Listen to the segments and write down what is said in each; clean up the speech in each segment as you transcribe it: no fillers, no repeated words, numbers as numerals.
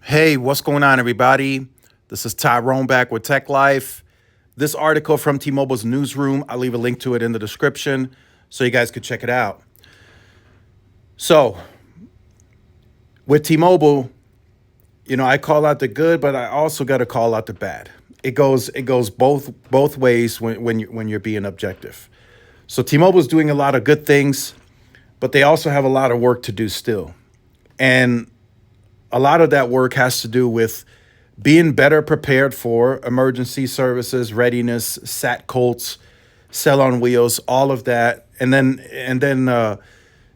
Hey, what's going on, everybody? This is Tyrone back with Tech Life. This article from T Mobile's newsroom, I'll leave a link to it in the description so you guys could check it out. So, with T Mobile, I call out the good, but I also got to call out the bad. It goes both ways when you're being objective. So T Mobile's doing a lot of good things, but they also have a lot of work to do still. And a lot of that work has to do with being better prepared for emergency services, readiness, sat colts, cell on wheels, all of that. And then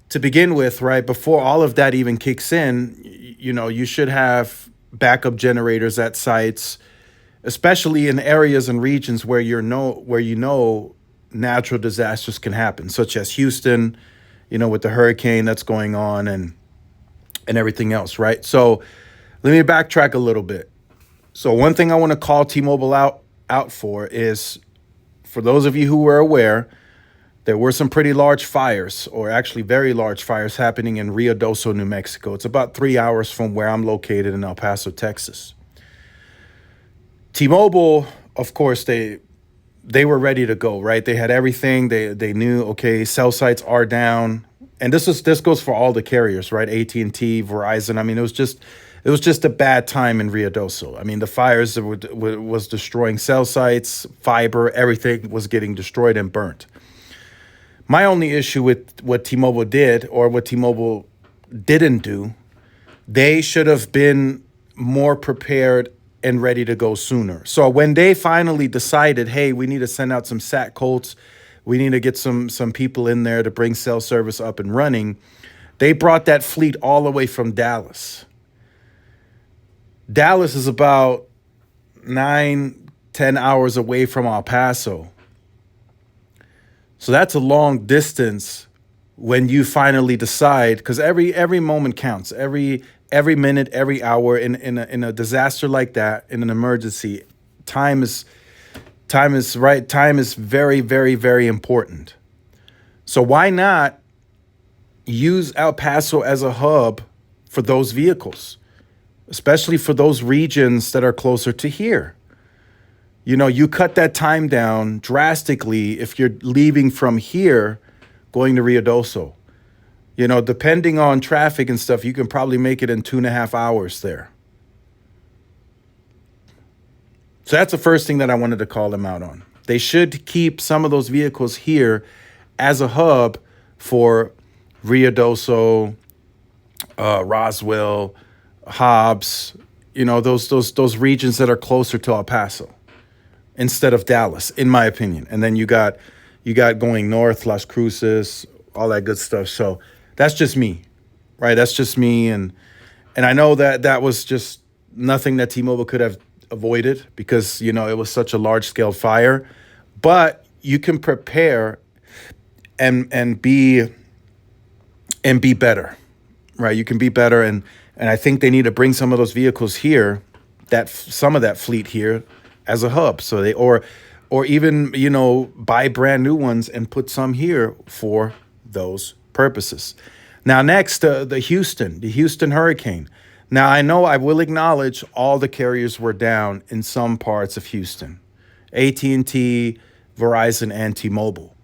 to begin with, right, before all of that even kicks in, you should have backup generators at sites, especially in areas and regions where natural disasters can happen, such as Houston, with the hurricane that's going on and everything else, right? So let me backtrack a little bit. So one thing I want to call T-Mobile out for is, for those of you who were aware, there were some pretty large fires, or actually very large fires, happening in Rio Doso, New Mexico. It's about 3 hours from where I'm located in El Paso, Texas. T-Mobile, of course, they were ready to go, right? They had everything. They knew, okay, cell sites are down, and this goes for all the carriers, right? AT&T, Verizon. I mean, it was just a bad time in Rio Doso. I mean, the fires was destroying cell sites, fiber, everything was getting destroyed and burnt. My only issue with what T-Mobile did, or what T-Mobile didn't do, they should have been more prepared and ready to go sooner. So when they finally decided, hey, we need to send out some sat colts, we need to get some people in there to bring cell service up and running, they brought that fleet all the way from Dallas. Dallas is about 9, 10 hours away from El Paso. So that's a long distance when you finally decide, because every moment counts, every minute, every hour in a disaster like that, in an emergency. Time is very, very, very important. So why not use El Paso as a hub for those vehicles, especially for those regions that are closer to here? You cut that time down drastically if you're leaving from here going to Rio Doso. Depending on traffic and stuff, you can probably make it in 2.5 hours there. So that's the first thing that I wanted to call them out on. They should keep some of those vehicles here as a hub for Rio Doso, Roswell, Hobbs, those regions that are closer to El Paso, instead of Dallas, in my opinion. And then you got going north, Las Cruces, all that good stuff. So that's just me, right? That's just me, and I know that that was just nothing that T-Mobile could have avoided, because it was such a large scale fire. But you can prepare and be better, right? You can be better, and I think they need to bring some of those vehicles here, some of that fleet here, as a hub. So or even buy brand new ones and put some here for those purposes. Now, next, the Houston hurricane. Now, I know, I will acknowledge, all the carriers were down in some parts of Houston: AT&T, Verizon, and T-Mobile.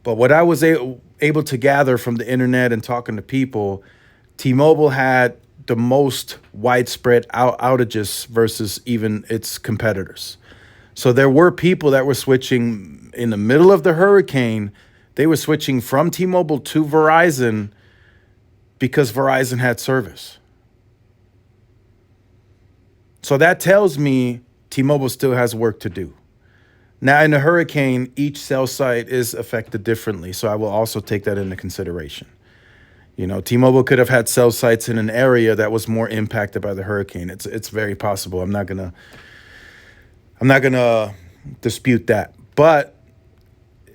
But what I was able to gather from the internet and talking to people, T-Mobile had the most widespread outages versus even its competitors. So there were people that were switching in the middle of the hurricane. They were switching from T-Mobile to Verizon because Verizon had service. So that tells me T-Mobile still has work to do. Now, in the hurricane, each cell site is affected differently, so I will also take that into consideration. T-Mobile could have had cell sites in an area that was more impacted by the hurricane. It's very possible. I'm not gonna dispute that. But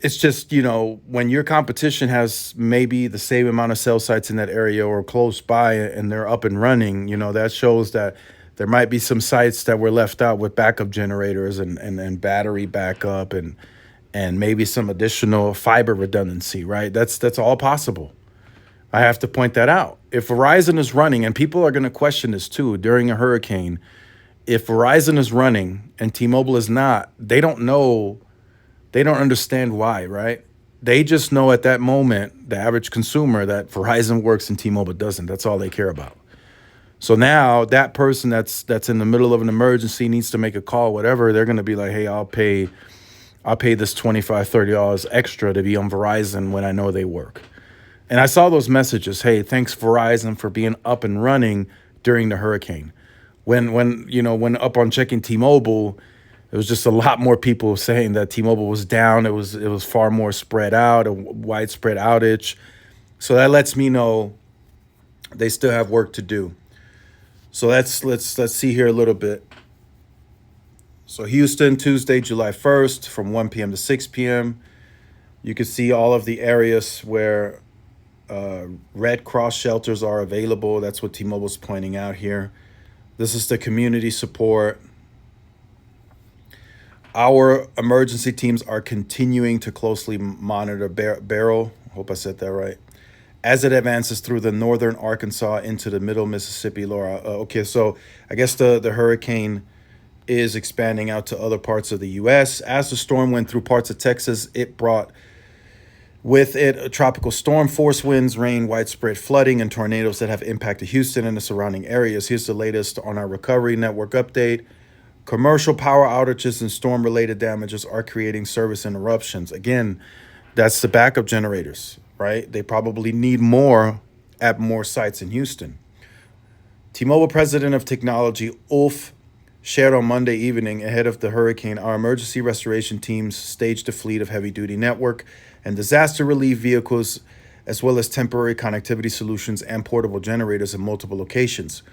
it's just, when your competition has maybe the same amount of cell sites in that area or close by, and they're up and running, that shows that there might be some sites that were left out with backup generators and battery backup, and maybe some additional fiber redundancy, right? That's all possible. I have to point that out. If Verizon is running, and people are going to question this too during a hurricane, if Verizon is running and T-Mobile is not, they don't know, they don't understand why, right? They just know at that moment, the average consumer, that Verizon works and T-Mobile doesn't. That's all they care about. So now that person that's in the middle of an emergency, needs to make a call, whatever, they're going to be like, hey, I'll pay this $25, $30 extra to be on Verizon when I know they work. And I saw those messages. Hey, thanks Verizon for being up and running during the hurricane. When up on checking T-Mobile, it was just a lot more people saying that T-Mobile was down. It was far more spread out, a widespread outage. So that lets me know they still have work to do. So let's see here a little bit. So Houston, Tuesday, July 1st, from 1 p.m. to 6 p.m. You can see all of the areas where Red Cross shelters are available. That's what T-Mobile's pointing out here. This is the community support. Our emergency teams are continuing to closely monitor Beryl, hope I said that right, as it advances through the northern Arkansas into the middle Mississippi. Laura, okay, so I guess the hurricane is expanding out to other parts of the U.S. As the storm went through parts of Texas, it brought with it a tropical storm force winds, rain, widespread flooding, and tornadoes that have impacted Houston and the surrounding areas. Here's the latest on our recovery network update. Commercial power outages and storm-related damages are creating service interruptions. Again, that's the backup generators, right? They probably need more at more sites in Houston. T-Mobile President of Technology, Ulf, shared on Monday evening ahead of the hurricane, our emergency restoration teams staged a fleet of heavy-duty network and disaster relief vehicles, as well as temporary connectivity solutions and portable generators in multiple locations,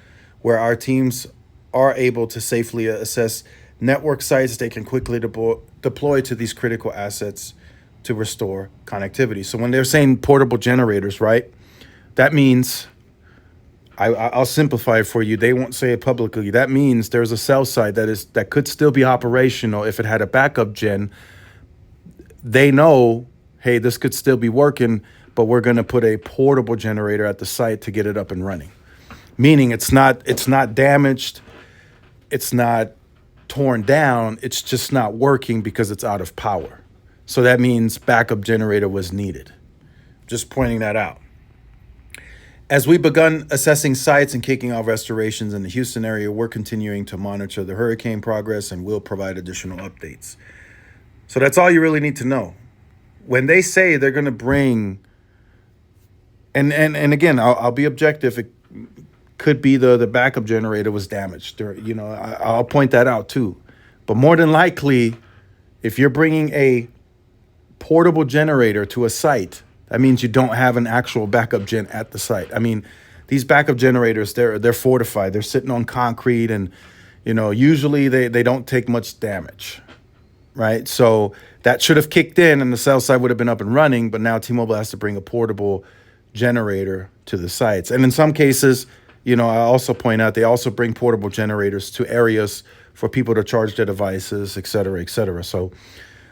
where our teams are able to safely assess network sites. They can quickly deploy to these critical assets to restore connectivity. So when they're saying portable generators, right, that means, I'll simplify it for you. They won't say it publicly. That means there's a cell site that could still be operational if it had a backup gen. They know, hey, this could still be working, but we're going to put a portable generator at the site to get it up and running. Meaning it's not damaged, it's not torn down, it's just not working because it's out of power. So that means backup generator was needed. Just pointing that out. As we've begun assessing sites and kicking off restorations in the Houston area, we're continuing to monitor the hurricane progress and will provide additional updates. So that's all you really need to know. When they say they're going to bring, and again, I'll be objective. It could be the backup generator was damaged. I'll point that out too. But more than likely, if you're bringing a portable generator to a site, that means you don't have an actual backup gen at the site. I mean, these backup generators, they're fortified. They're sitting on concrete, and usually they don't take much damage, right? So that should have kicked in, and the cell site would have been up and running. But now T-Mobile has to bring a portable generator to the sites, and in some cases, I also point out they also bring portable generators to areas for people to charge their devices, et cetera, et cetera. So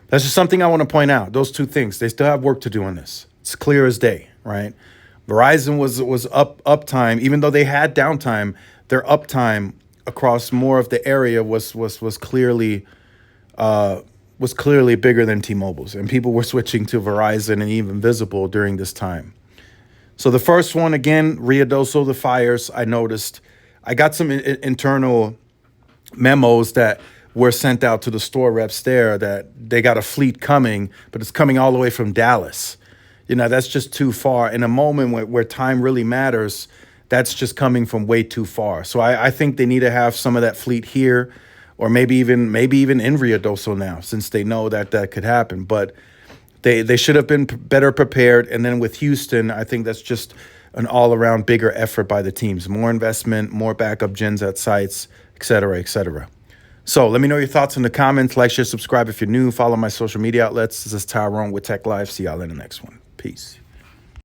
that's just something I want to point out. Those two things, they still have work to do on this. It's clear as day, right? Verizon was uptime, even though they had downtime. Their uptime across more of the area was clearly bigger than T-Mobile's, and people were switching to Verizon and even Visible during this time. So the first one, again, Ruidoso, the fires. I noticed I got some internal memos that were sent out to the store reps there that they got a fleet coming, but it's coming all the way from Dallas. That's just too far. In a moment where time really matters, that's just coming from way too far. So I think they need to have some of that fleet here, or maybe even in Ruidoso now, since they know that could happen. But they should have been better prepared. And then with Houston, I think that's just an all-around bigger effort by the teams. More investment, more backup gens at sites, et cetera, et cetera. So let me know your thoughts in the comments. Like, share, subscribe if you're new. Follow my social media outlets. This is Tyrone with Tech Life. See y'all in the next one. Peace.